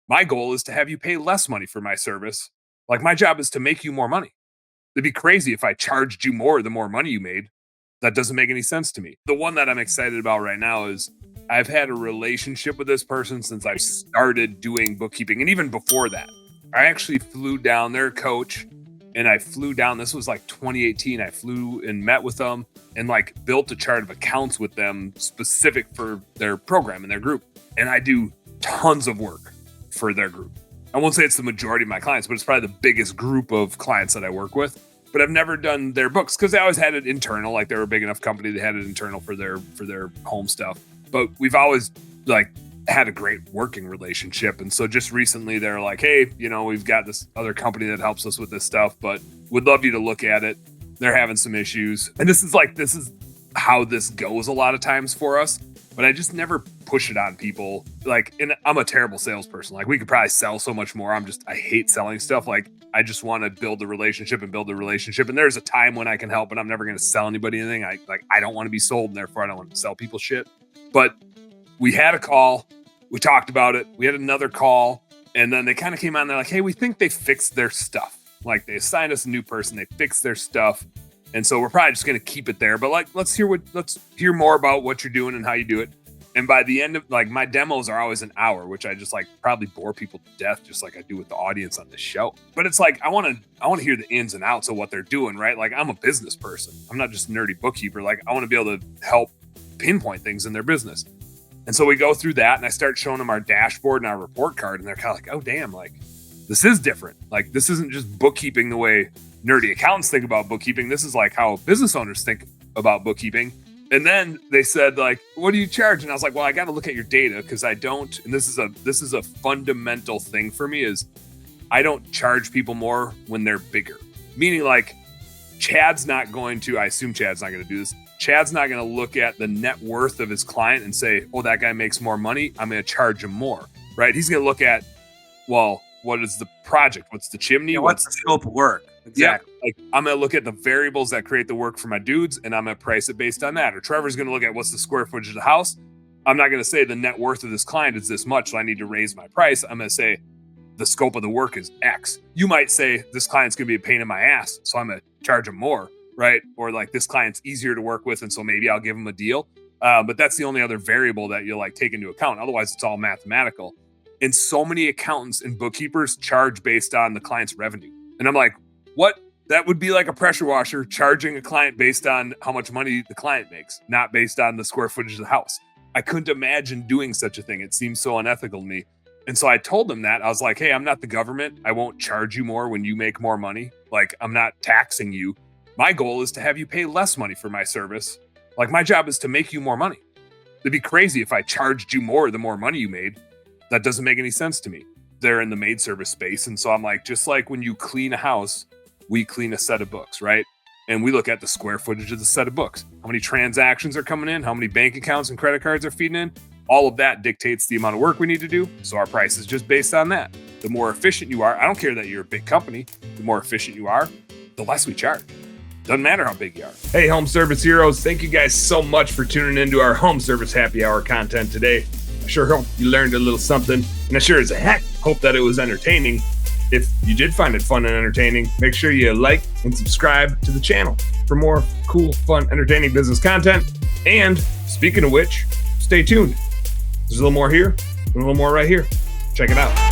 My goal is to have you pay less money for my service. Like my job is to make you more money. It'd be crazy if I charged you more the more money you made. That doesn't make any sense to me. The one that I'm excited about right now is I've had a relationship with this person since I started doing bookkeeping. And even before that, I actually flew down, their coach, and I flew down. This was like 2018. I flew and met with them and like built a chart of accounts with them specific for their program and their group. And I do tons of work for their group. I won't say it's the majority of my clients, but it's probably the biggest group of clients that I work with. But I've never done their books because they always had it internal. Like they were a big enough company, they had it internal for their home stuff. But we've always like had a great working relationship. And so just recently they're like, hey, we've got this other company that helps us with this stuff, but would love you to look at it. They're having some issues. And this is how this goes a lot of times for us. But I just never push it on people. Like, and I'm a terrible salesperson. Like we could probably sell so much more. I hate selling stuff. Like I just want to build a relationship. And there's a time when I can help, and I'm never going to sell anybody anything. I don't want to be sold, and therefore I don't want to sell people shit. But we had a call. We talked about it. We had another call. And then they kind of came on. They're like, hey, we think they fixed their stuff. Like they assigned us a new person. They fixed their stuff. And so we're probably just going to keep it there. But like, let's hear more about what you're doing and how you do it. And by the end of my demos are always an hour, which I just probably bore people to death, just like I do with the audience on this show. But it's like, I want to hear the ins and outs of what they're doing, right? Like I'm a business person. I'm not just a nerdy bookkeeper. Like I want to be able to help pinpoint things in their business. And so we go through that and I start showing them our dashboard and our report card. And they're kind of like, oh, damn, like this is different. Like this isn't just bookkeeping the way nerdy accountants think about bookkeeping. This is like how business owners think about bookkeeping. And then they said like, what do you charge? And I was like, well, I got to look at your data because I don't. And this is a fundamental thing for me is I don't charge people more when they're bigger. Meaning like Chad's not going to, I assume Chad's not going to do this. Chad's not going to look at the net worth of his client and say, oh, that guy makes more money, I'm going to charge him more, right? He's going to look at, well, what is the project? What's the chimney? Yeah, what's the scope of work? Exactly. Yeah, like I'm going to look at the variables that create the work for my dudes, and I'm going to price it based on that. Or Trevor's going to look at what's the square footage of the house. I'm not going to say the net worth of this client is this much, so I need to raise my price. I'm going to say the scope of the work is X. You might say this client's going to be a pain in my ass, so I'm going to charge him more. Right? Or like this client's easier to work with. And so maybe I'll give them a deal. But that's the only other variable that you'll take into account. Otherwise it's all mathematical. And so many accountants and bookkeepers charge based on the client's revenue. And I'm like, what? That would be like a pressure washer charging a client based on how much money the client makes, not based on the square footage of the house. I couldn't imagine doing such a thing. It seems so unethical to me. And so I told them that. I was like, hey, I'm not the government. I won't charge you more when you make more money. Like I'm not taxing you. My goal is to have you pay less money for my service. Like my job is to make you more money. It'd be crazy if I charged you more the more money you made. That doesn't make any sense to me. They're in the maid service space. And so I'm like, just like when you clean a house, we clean a set of books, right? And we look at the square footage of the set of books. How many transactions are coming in? How many bank accounts and credit cards are feeding in? All of that dictates the amount of work we need to do. So our price is just based on that. The more efficient you are, I don't care that you're a big company, the more efficient you are, the less we charge. Doesn't matter how big you are. Hey, home service heroes. Thank you guys so much for tuning into our home service happy hour content today. I sure hope you learned a little something. And I sure as heck hope that it was entertaining. If you did find it fun and entertaining, make sure you like and subscribe to the channel for more cool, fun, entertaining business content. And speaking of which, stay tuned. There's a little more here and a little more right here. Check it out.